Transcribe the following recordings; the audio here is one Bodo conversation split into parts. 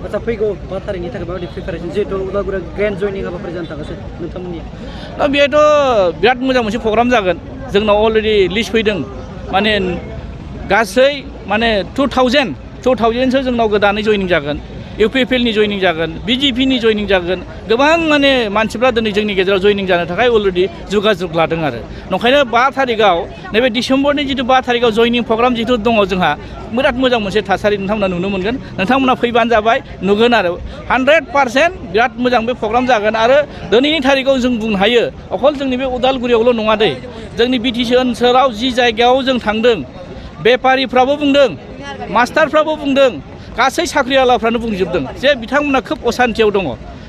आच्छा फैगौ 5 तारिखनि थाखाय माबायदि प्रिपारेसन जिहेतु उदालगुरियाव ग्रेन्ड जयनिं हाबाफारि जानो थागासिनो नोंथांमोननिया दा बेथ' बिराद मोजां मोनसे प्रग्राम जागोन जोंनाव अलरेडि लिस्ट फैदों माने गासै माने 2000सो जोंनाव गोदानै जयनिं जागोन UPFL नि जयनिं जागोन BJP नि जयनिं जागोन गोबां माने मानसिफ्रा दिनै जोंनि गेजेराव जयनिं जानो थाखाय अलरेडि जगाजग लादों आरो नंखायनो 5 तारिखआव नैबे डिसेम्बरनि जितु 5 तारिखआव जयनिं प्रग्राम जितु दङ जोंहा बिराद मोजां मोनसे थासारि नोंथांमोना नुनो मोनगोन नोंथांमोना फैबानो जाबाय नुगोन आरो 100% बिराद मोजां बे प्रग्राम जागोन आरो दिनैनि तारिखआव जों बुंनो हायो अकल जोंनि बे उदालगुरियावल' नङा दै जोंनि BTC ओनसोलाव जि जायगायाव जों थांदों बेपारिफ्राबो बुंदों मास्टारफ्राबो बुंदों गासै साख्रिआवलाफ्रानो बुंजोबदों जे बिथांमोना खोब असान्थियाव दङ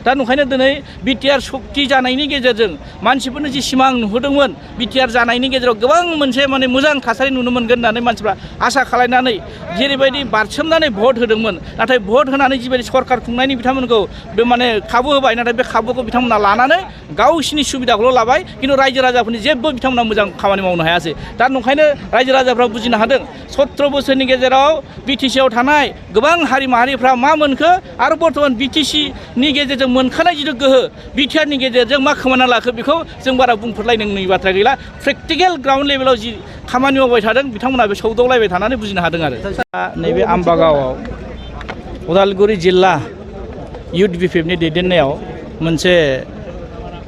दा नंखायनो दिनै बिटिआर सक्ति जानायनि गेजेरजों मानसिफोरनो जि सिमां नुहोदोंमोन बिटिआर जानायनि गेजेराव गोबां मोनसे माने मोजां थासारि नुनो मोनगोन होननानै मानसिफ्रा आसा खालामनानै जेरैबायदि बारसोमनानै भट होदोंमोन नाथाय भट होनानै जिबायदि सरकार खुंनायनि बिथांमोनखौ बे माने खाबु होबाय नाथाय बे खाबुखौ बिथांमोना लानानै गावसिनि सुबिदाखौल' लाबाय खिन्थु रायजो राजाफोरनि जेबो बिथांमोना मोजां खामानि मावनो हायासै दा नंखायनो रायजो राजाफ्रा बुजिनो हादों 17 बोसोरनि गेजेराव BTCआव थानाय गोबां हारि माहारिफ्रा मा मोनखो आरो बर्तमान BTCनि गेजेरजों मोनखानाय जितु गोहो बिटिआरनि गेजेरजों मा खोमाना लाखो बेखौ जों बारा बुंफोरलायनांगौनि बाथ्रा गैला प्रेक्टिकेल ग्राउन्ड लेभेलाव जि खामानि मावबाय थादों बिथांमोना बे सौदावलायबाय थानानै बुजिनो हादों आरो नैबे आम्बागावआव उदालगुरि जिल्ला इउथ BPFनि दैदेननायाव मोनसे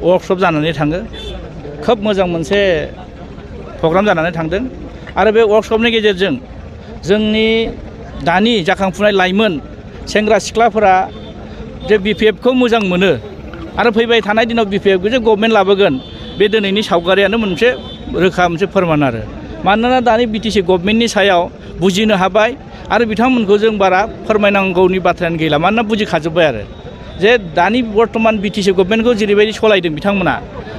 वर्कशप जानानै थाङो खोब मोजां मोनसे प्रग्राम जानानै थांदों आरो बे वर्कशपनि गेजेरजों जोंनि दानि जाखांफुनाय लाइमोन सेंग्रा सिख्लाफोरा जे BPFखौ मोजां मोनो आरो फैबाय थानाय दिनाव BPFखौ जे गभर्नमेन्ट लाबोगोन बे दिनैनि सावगारियानो मोनसे रोखा मोनसे फोरमान आरो मानोना दानि BTC गभर्नमेन्टनि सायाव बुजिनो हाबाय आरो बिथांमोनखौ जों बारा फोरमायनांगौनि बाथ्रायानो गैला मानोना बुजिखाजोब्बाय आरो जे दानि बर्तमान BTC गभर्नमेन्टखौ जेरैबायदि सालायदों बिथांमोना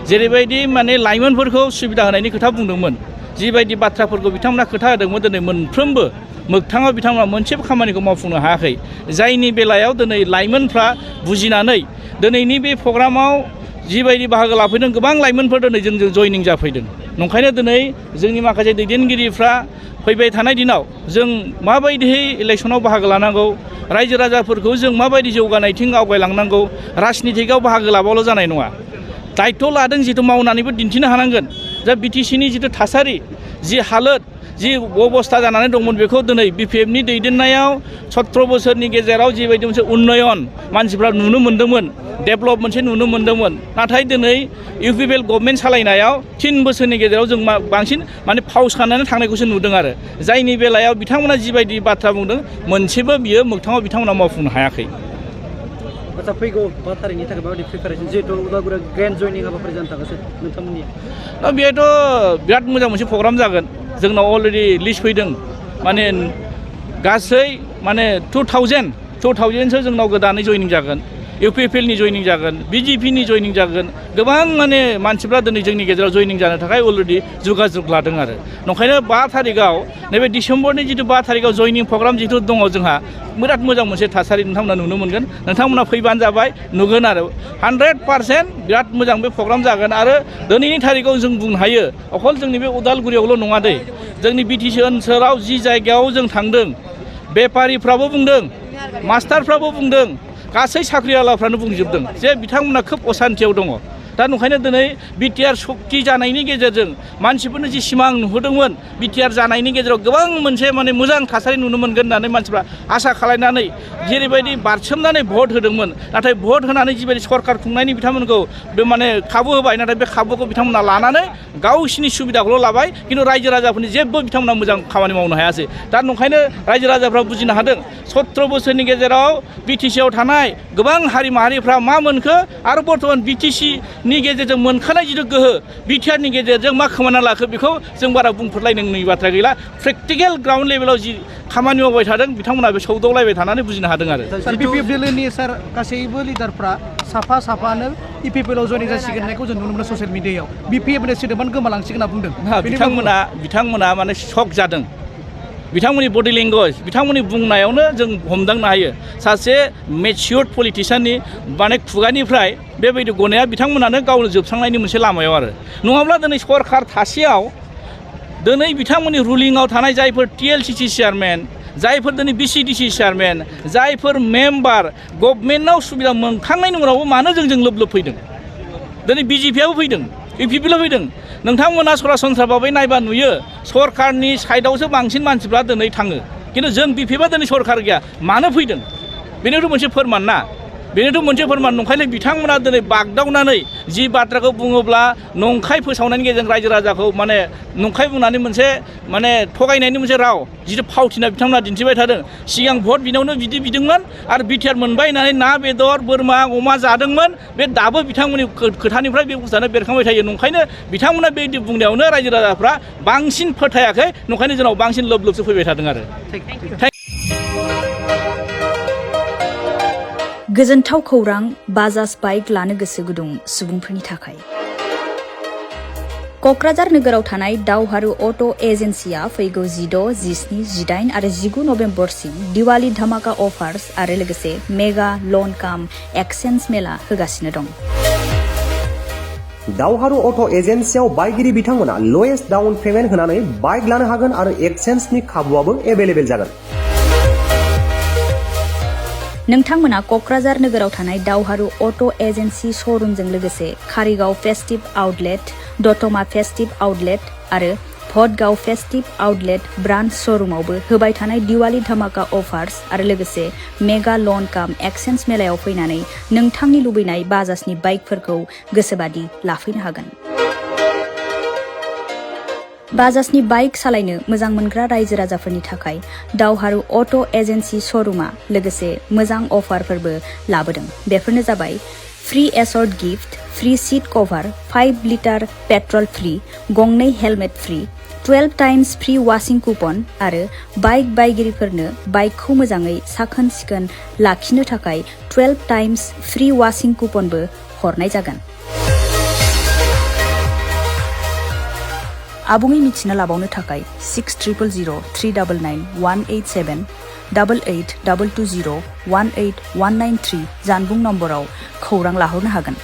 जेरैबायदि माने लाइमोनफोरखौ सुबिदा होनायनि खोथा बुंदोंमोन जिबायदि बाथ्राफोरखौ बिथांमोना खोथा होदोंमोन दिनै मोनफ्रोमबो मोगथाङाव बिथांमोना मोनसेबो खामानिखौ मावफुंनो हायाखै जायनि बेलायाव दिनै लाइमोनफ्रा बुजिनानै दिनैनि बे प्रग्रामाव जिबायदि बाहागो लाफैदों गोबां लाइमोनफोर दिनै जोंजों जयनिं जाफैदों नंखायनो दिनै जोंनि माखासे दैदेनगिरिफ्रा फैबाय थानाय दिनाव जों माबायदिहै इलेक्सनाव बाहागो लानांगौ रायजो राजाफोरखौ जों माबायदि जौगानायथिं आवगायलांनांगौ राजनितिकआव बाहागो लाबाल' जानाय नङा दायित्व लादों जितु मावनानैबो दिन्थिनो हानांगोन दा BTCनि जितु थासारि जि हालोद जि अबस्था जानानै दंमोन बेखौ दिनै BPFनि दैदेननायाव 17 बोसोरनि गेजेराव जिबायदि मोनसे उन्नयन मानसिफ्रा नुनो मोन्दोंमोन डेभेलप मोनसे नुनो मोन्दोंमोन नाथाय दिनै UPFL गभर्नमेन्ट सालायनायाव 3 बोसोरनि गेजेराव जों बांसिन माने फावस खालामनानै थांनायखौसो नुदों आरो जायनि बेलायाव बिथांमोना जिबायदि बाथ्रा बुंदों मोनसेबो बियो मोगथाङाव बिथांमोना मावफुंनो हायाखै आच्छा फैगौ 5 तारिखनि थाखाय माबायदि प्रिपारेसन जिहेतु उदालगुरियाव ग्रेन्ड जयनिं हाबाफारि जानो थागासिनो नोंथांमोननिया दा बेथ' बिराद मोजां मोनसे प्रग्राम जागोन जोंनाव अलरेडि लिस्ट फैदों माने गासै माने 2000सो जोंनाव गोदानै जयनिं जागोन UPFL नि जयनिं जागोन BJP नि जयनिं जागोन गोबां माने मानसिफ्रा दिनै जोंनि गेजेराव जयनिं जानो थाखाय अलरेडि जगाजग लादों आरो नंखायनो 5 तारिखआव नैबे डिसेम्बरनि जितु 5 तारिखआव जयनिं प्रग्राम जितु दङ जोंहा बिराद मोजां मोनसे थासारि नोंथांमोना नुनो मोनगोन नोंथांमोना फैबानो जाबाय नुगोन आरो 100% बिराद मोजां बे प्रग्राम जागोन आरो दिनैनि तारिखआव जों बुंनो हायो अकल जोंनि बे उदालगुरियावल' नङा दै जोंनि BTC ओनसोलाव जि जायगायाव जों थांदों बेपारिफ्राबो बुंदों मास्टारफ्राबो बुंदों गासै साख्रिआवलाफ्रानो बुंजोबदों जे बिथांमोना खोब असान्थियाव दङ दा नंखायनो दिनै बिटिआर सक्ति जानायनि गेजेरजों मानसिफोरनो जि सिमां नुहोदोंमोन बिटिआर जानायनि गेजेराव गोबां मोनसे माने मोजां थासारि नुनो मोनगोन होननानै मानसिफ्रा आसा खालामनानै जेरैबायदि बारसोमनानै भट होदोंमोन नाथाय भट होनानै जिबायदि सरकार खुंनायनि बिथांमोनखौ बे माने खाबु होबाय नाथाय बे खाबुखौ बिथांमोना लानानै गावसिनि सुबिदाखौल' लाबाय खिन्थु रायजो राजाफोरनि जेबो बिथांमोना मोजां खामानि मावनो हायासै दा नंखायनो रायजो राजाफ्रा बुजिनो हादों 17 बोसोरनि गेजेराव BTCआव थानाय गोबां हारि माहारिफ्रा मा मोनखो आरो बर्तमान BTCनि गेजेरजों मोनखानाय जितु गोहो बिटिआरनि गेजेरजों मा खोमाना लाखो बेखौ जों बारा बुंफोरलायनांगौनि बाथ्रा गैला प्रेक्टिकेल ग्राउन्ड लेभेलाव जि खामानि मावबाय थादों बिथांमोना बे सौदावलायबाय थानानै बुजिनो हादों आरो BPFनि सार गासैबो लिडारफ्रा साफानो EPFLआव जयनिं जासिगोन होननायखौ जों नुनो मोनो ससियेल मिडियायाव BPFनि सोदोबानो गोमालांसिगोन होनना बुंदों बिथांमोना माने शक जादों बिथांमोननि बडि लेंगुवेज बिथांमोननि बुंनायावनो जों हमदांनो हायो सासे मेच्युर्ड पलिटिशियाननि माने खुगानिफ्राय बेबायदि गनाया बिथांमोनानो गावनो जोबस्रांनायनि मोनसे लामायाव आरो नङाब्ला दिनै सरकार थासेयाव दिनै बिथांमोननि रुलिंआव थानाय जायफोर TLCC चेयारमेन जायफोर दिनै BCDC चेयारमेन जायफोर मेम्बार गभर्नमेन्टआव सुबिदा मोनखांनायनि उनावबो मानो जोंजों लोब लोब फैदों दिनै BJPआबो फैदों UPPल' फैदों नोंथांमोना सरासनस्रा भाबै नायबा नुयो सरकारनि साइडआवसो बांसिन मानसिफ्रा दिनै थाङो खिन्थु जों BPपा दिनै सरकार गैया मानो फैदों बेनोथ' मोनसे फोरमान ना बेनोथ' मोनसे फोरमान नंखायनो बिथांमोना दिनै बागदावनानै जि बाथ्राखौ बुङोब्ला नंखाय फोसावनायनि गेजेरजों रायजो राजाखौ माने नंखाय बुंनानै मोनसे माने थगायनायनि मोनसे राव जिथु फावथिना बिथांमोना दिन्थिबाय थादों सिगां भट बिनायावनो बिदि बिदोंमोन आरो बिटिआर मोनबाय होननानै ना बेदर बोरमा अमा जादोंमोन बे दाबो बिथांमोननि खोथानिफ्राय बे बुस्थुआनो बेरखांबाय थायो नंखायनो बिथांमोना बे बुंनायावनो रायजो राजाफ्रा बांसिन फोथायाखै नंखायनो जोंनाव बांसिन लोब लोबसो फैबाय थादों आरो गोजोनथाव खौरां बाजाज बाइक लानो गोसो गुदुं सुबुंफोरनि थाखाय क'क्राझार नोगोराव थानाय दावहारु अट' एजेन्सिया फैगौ 16, 17, 18 आरो 19 नभेम्बरसिम दिवाली धामाका अफार्स आरो लोगोसे मेगा लन काम एक्सचेन्ज मेला होगासिनो दं दावहारु अट' एजेन्सियाव बायगिरि बिथांमोना लवेस्ट डाउन पेमेन्ट होनानै बाइक लानो हागोन आरो एक्सचेन्जनि खाबुआबो एभेलेबेल जागोन नोंथांमोना क'क्राझार नोगोराव थानाय दावहारु अट' एजेन्सि श'रुमजों लोगोसे कारिगाव फेस्टिभ आउटलेट दतमा फेस्टिभ आउटलेट आरो भटगाव फेस्टिभ आउटलेट ब्रान्च श'रुमावबो होबाय थानाय दिवाली धामाका अफार्स आरो लोगोसे मेगा लन काम एक्सचेन्ज मेलायाव फैनानै नोंथांनि लुबैनाय बाजाजनि बाइकफोरखौ गोसोबादि लाफैनो हागोन बाजाजनि बाइक सालायनो मोजां मोनग्रा रायजो राजाफोरनि थाखाय दावहारु अट' एजेन्सि श'रुमा लोगोसे मोजां अफारफोरबो लाबोदों बेफोरनो जाबाय फ्री एसर्ट gift free seat cover 5 litre petrol free गंनै helmet free 12 times free washing coupon आरो बाइक बायगिरिफोरनो बाइकखौ मोजाङै साखोन सिखोन लाखिनो थाखाय 12 टाइम्स फ्री वाशिं कुपनबो हरनाय जागोन आबुङै मिथिना लाबावनो थाखाय 60000399 187 88 220 18193 जानबुं नम्बराव खौरां लाहरनो हागोन